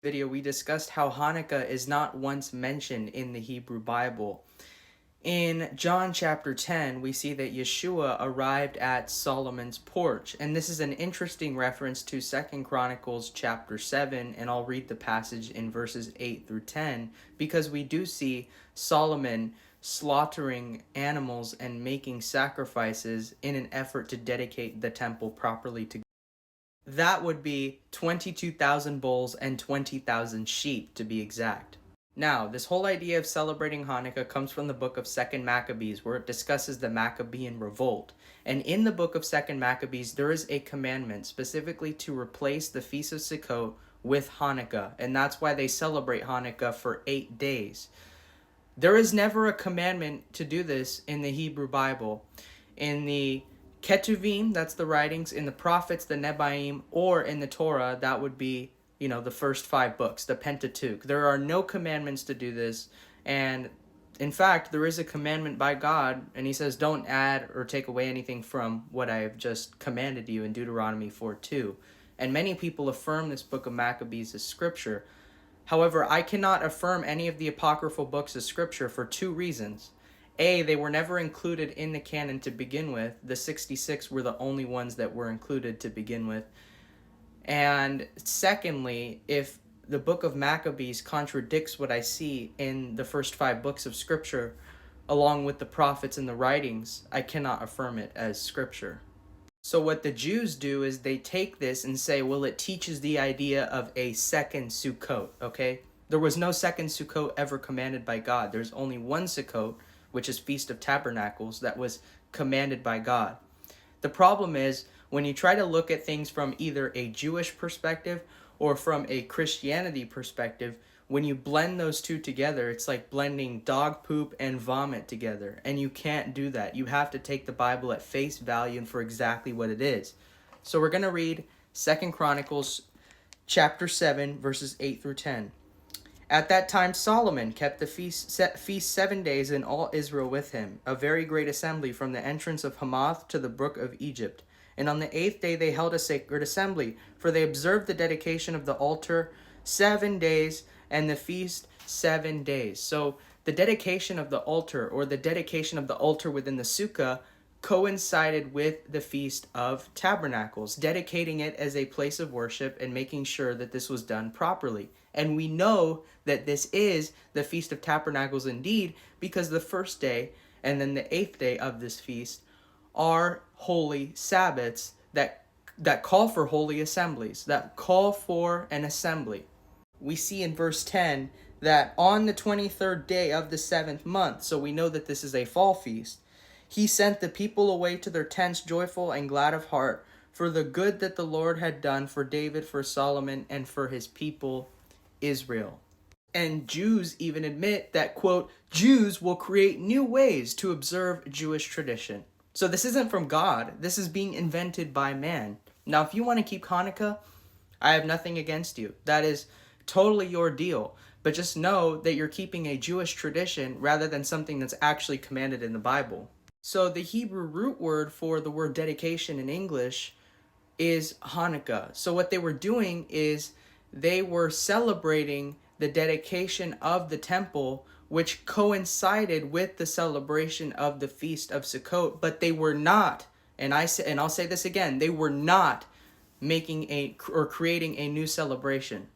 Video, we discussed how Hanukkah is not once mentioned in the Hebrew Bible. In John chapter 10, we see that Yeshua arrived at Solomon's porch, and this is an interesting reference to 2 Chronicles chapter 7, and I'll read the passage in verses 8 through 10, because we do see Solomon slaughtering animals and making sacrifices in an effort to dedicate the temple properly to God. That would be 22,000 bulls and 20,000 sheep, to be exact. Now, this whole idea of celebrating Hanukkah comes from the book of 2 Maccabees, where it discusses the Maccabean revolt. And in the book of 2 Maccabees, there is a commandment specifically to replace the Feast of Sukkot with Hanukkah. And that's why they celebrate Hanukkah for 8 days. There is never a commandment to do this in the Hebrew Bible. In the Ketuvim, that's the writings, in the prophets, the Nebaim, or in the Torah, that would be, the first 5 books, the Pentateuch. There are no commandments to do this, and in fact, there is a commandment by God, and he says, don't add or take away anything from what I have just commanded you in Deuteronomy 4:2. And many people affirm this book of Maccabees as scripture. However, I cannot affirm any of the apocryphal books as scripture for 2 reasons. A, they were never included in the canon to begin with. The 66 were the only ones that were included to begin with. And secondly, if the book of Maccabees contradicts what I see in the first 5 books of scripture, along with the prophets and the writings, I cannot affirm it as scripture. So what the Jews do is they take this and say, well, it teaches the idea of a second Sukkot, okay? There was no second Sukkot ever commanded by God. There's only one Sukkot, which is Feast of Tabernacles, that was commanded by God. The problem is, when you try to look at things from either a Jewish perspective or from a Christianity perspective, when you blend those two together, it's like blending dog poop and vomit together. And you can't do that. You have to take the Bible at face value and for exactly what it is. So we're going to read 2 Chronicles chapter 7, verses 8 through 10. At that time Solomon kept the feast 7 days, and all Israel with him, a very great assembly from the entrance of Hamath to the brook of Egypt. And on the 8th day they held a sacred assembly, for they observed the dedication of the altar 7 days, and the feast 7 days. So the dedication of the altar, or the dedication of the altar within the Sukkah, coincided with the Feast of Tabernacles, dedicating it as a place of worship and making sure that this was done properly. And we know that this is the Feast of Tabernacles indeed, because the first day and then the 8th day of this feast are holy Sabbaths that call for holy assemblies, that call for an assembly. We see in verse 10 that on the 23rd day of the 7th month, so we know that this is a fall feast, he sent the people away to their tents joyful and glad of heart for the good that the Lord had done for David, for Solomon, and for his people Israel. And Jews even admit that, quote, Jews will create new ways to observe Jewish tradition. So this isn't from God. This is being invented by man. Now, if you want to keep Hanukkah, I have nothing against you. That is totally your deal. But just know that you're keeping a Jewish tradition rather than something that's actually commanded in the Bible. So the Hebrew root word for the word dedication in English is Hanukkah. So what they were doing is they were celebrating the dedication of the temple, which coincided with the celebration of the Feast of Sukkot, but they were not, and I'll say this again, they were not making or creating a new celebration.